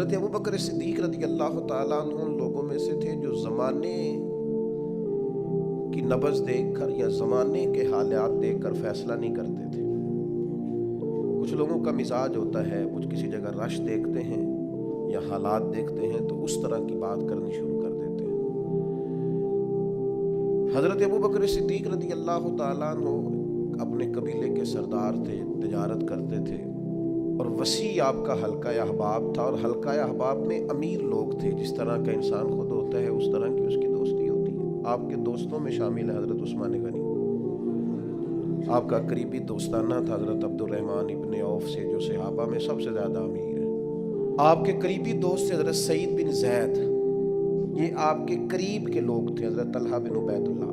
حضرت ابوبکر صدیق رضی اللہ تعالیٰ عنہ ان لوگوں میں سے تھے جو زمانے کی نبض دیکھ کر یا زمانے کے حالات دیکھ کر فیصلہ نہیں کرتے تھے۔ کچھ لوگوں کا مزاج ہوتا ہے، کچھ کسی جگہ رش دیکھتے ہیں یا حالات دیکھتے ہیں تو اس طرح کی بات کرنی شروع کر دیتے ہیں۔ حضرت ابوبکر صدیق رضی اللہ تعالیٰ عنہ اپنے قبیلے کے سردار تھے، تجارت کرتے تھے اور وسیع آپ کا حلقہ احباب تھا، اور حلقہ احباب میں امیر لوگ تھے۔ جس طرح کا انسان خود ہوتا ہے اس طرح کی اس کی دوستی ہوتی ہے۔ آپ کے دوستوں میں شامل ہے حضرت عثمان غنی، آپ کا قریبی دوستانہ تھا حضرت عبد الرحمن ابن عوف سے جو صحابہ میں سب سے زیادہ امیر ہے۔ آپ کے قریبی دوست تھے حضرت سعید بن زید، یہ آپ کے قریب کے لوگ تھے، حضرت طلحہ بن عبید اللہ۔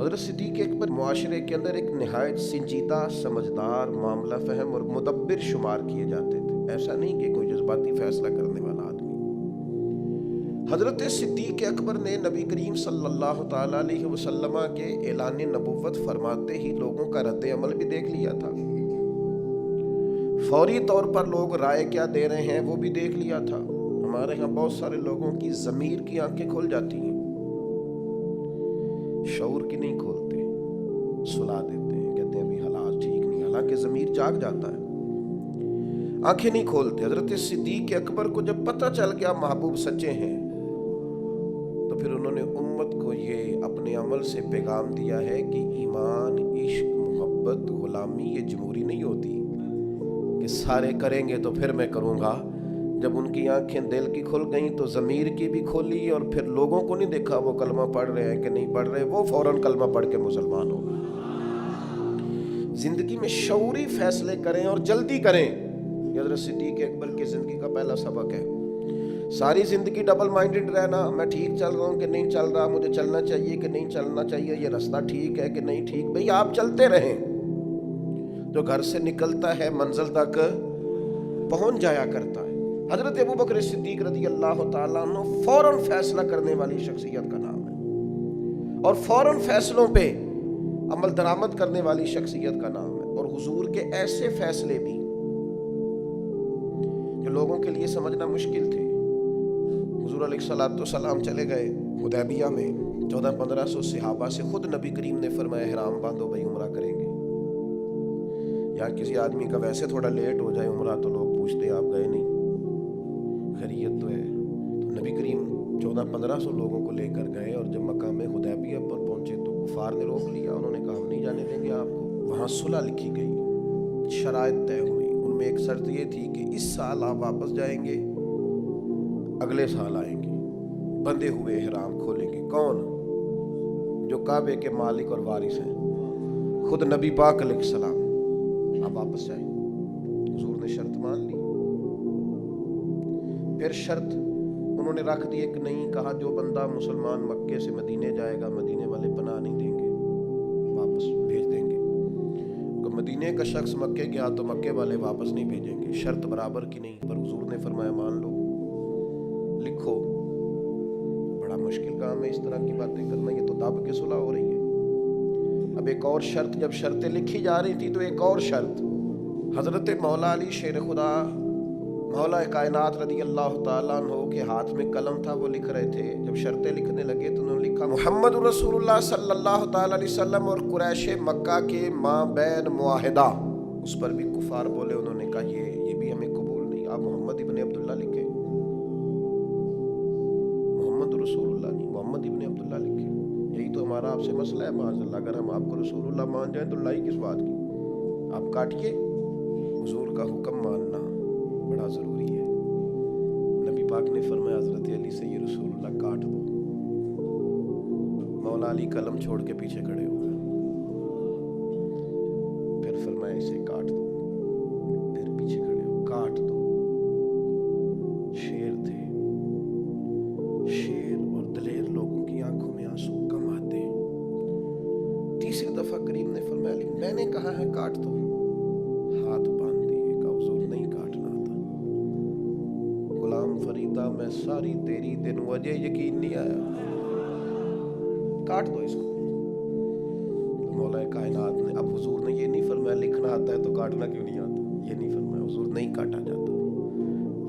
حضرت صدیق اکبر معاشرے کے اندر ایک نہایت سنجیدہ، سمجھدار، معاملہ فہم اور مدبر شمار کیے جاتے تھے۔ ایسا نہیں کہ کوئی جذباتی فیصلہ کرنے والا آدمی۔ حضرت صدیق اکبر نے نبی کریم صلی اللہ تعالیٰ علیہ وسلم کے اعلان نبوت فرماتے ہی لوگوں کا رد عمل بھی دیکھ لیا تھا، فوری طور پر لوگ رائے کیا دے رہے ہیں وہ بھی دیکھ لیا تھا۔ ہمارے ہاں بہت سارے لوگوں کی ضمیر کی آنکھیں کھل جاتی ہیں، شعور کی نہیں کھولتے، سلا دیتے ہیں، کہتے ہیں ابھی حالات ٹھیک نہیں، حالانکہ ضمیر جاگ جاتا ہے، آنکھیں نہیں کھولتے۔ حضرت صدیق اکبر کو جب پتہ چل گیا محبوب سچے ہیں تو پھر انہوں نے امت کو یہ اپنے عمل سے پیغام دیا ہے کہ ایمان، عشق، محبت، غلامی یہ جمہوری نہیں ہوتی کہ سارے کریں گے تو پھر میں کروں گا۔ جب ان کی آنکھیں دل کی کھل گئیں تو ضمیر کی بھی کھولی، اور پھر لوگوں کو نہیں دیکھا وہ کلمہ پڑھ رہے ہیں کہ نہیں پڑھ رہے، وہ فوراً کلمہ پڑھ کے مسلمان ہو گئے۔ زندگی میں شعوری فیصلے کریں اور جلدی کریں، یہ حضرت صدیق اکبر کی زندگی کا پہلا سبق ہے۔ ساری زندگی ڈبل مائنڈڈ رہنا، میں ٹھیک چل رہا ہوں کہ نہیں چل رہا، مجھے چلنا چاہیے کہ نہیں چلنا چاہیے، یہ راستہ ٹھیک ہے کہ نہیں ٹھیک۔ بھئی آپ چلتے رہیں، جو گھر سے نکلتا ہے منزل تک پہنچ جایا کرتا ہے۔ حضرت ابوبکر صدیق رضی اللہ تعالیٰ عنہ فوراً فیصلہ کرنے والی شخصیت کا نام ہے، اور فوراً فیصلوں پہ عمل درآمد کرنے والی شخصیت کا نام ہے۔ اور حضور کے ایسے فیصلے بھی جو لوگوں کے لیے سمجھنا مشکل تھے۔ حضور علیہ الصلوۃ والسلام چلے گئے حدیبیہ میں، 1400-1500 صحابہ سے خود نبی کریم نے فرمایا احرام باندھو بھائی عمرہ کریں گے۔ یا کسی آدمی کا ویسے تھوڑا لیٹ ہو جائے عمرہ تو لوگ پوچھتے آپ گئے نہیں، خیریت تو ہے؟ تو نبی کریم 1400-1500 لوگوں کو لے کر گئے، اور جب مقام حدیبیہ پر پہنچے تو کفار نے روک لیا، انہوں نے کہا ہم نہیں جانے دیں گے آپ کو۔ وہاں صلح لکھی گئی، شرائط طے ہوئی، ان میں ایک شرط یہ تھی کہ اس سال آپ واپس جائیں گے، اگلے سال آئیں گے، بندھے ہوئے احرام کھولیں گے۔ کون؟ جو کعبے کے مالک اور وارث ہیں، خود نبی پاک علیہ السلام۔ آپ واپس جائیں۔ حضور نے شرط مان لی۔ پھر شرط انہوں نے رکھ دی کہ نہیں، کہا جو بندہ مسلمان مکے سے مدینے جائے گا مدینے والے پناہ نہیں دیں گے، واپس بھیج دیں گے۔ اگر مدینے کا شخص مکے گیا تو مکے والے واپس نہیں بھیجیں گے، شرط برابر کی نہیں۔ پر حضور نے فرمایا مان لو، لکھو۔ بڑا مشکل کام ہے اس طرح کی باتیں کرنا، یہ تو دب کے صلح ہو رہی ہے۔ اب ایک اور شرط، جب شرطیں لکھی جا رہی تھی تو ایک اور شرط، حضرت مولا علی شیر خدا مولا کائنات رضی اللہ تعالیٰ عنہ کے ہاتھ میں قلم تھا، وہ لکھ رہے تھے۔ جب شرطیں لکھنے لگے تو انہوں نے لکھا محمد رسول اللہ صلی اللہ تعالیٰ علیہ وسلم اور قریش مکہ کے مابین معاہدہ۔ اس پر بھی کفار بولے، انہوں نے کہا یہ بھی ہمیں قبول نہیں، آپ محمد ابن عبداللہ لکھیں، محمد رسول اللہ نہیں، محمد ابن عبداللہ لکھیں۔ یہی تو ہمارا آپ سے مسئلہ ہے معاذ اللہ، اگر ہم آپ کو رسول اللہ مان جائیں تو لڑائی کس بات کی؟ آپ کاٹیے۔ حضور کا حکم ماننا بڑا ضروری ہے۔ نبی پاک نے فرمایا حضرت علی سے یہ رسول اللہ کاٹ دو۔ مولا علی قلم چھوڑ کے پیچھے کھڑے ہو گئے، پھر فرمایا اسے کاٹ دو، پھر پیچھے کھڑے ہو، کاٹ دو۔ شیر تھے، شیر اور دلیر لوگوں کی آنکھوں میں آنسو کم آتے ہیں۔ تیسری دفعہ کریم نے فرمایا علی میں نے کہا ہے کاٹ دو، ہاتھ باندھ دیے، کہا حضور نہیں کاٹنا تھا، غلام فریدہ میں ساری تیری دن وجہ یقین نہیں آیا، کاٹ دو اس کو۔ مولا کائنات نے، اب حضور نے یہ نہیں فرمایا لکھنا آتا ہے تو کاٹنا کیوں نہیں آتا، یہ نہیں فرمایا، حضور نہیں کاٹا جاتا۔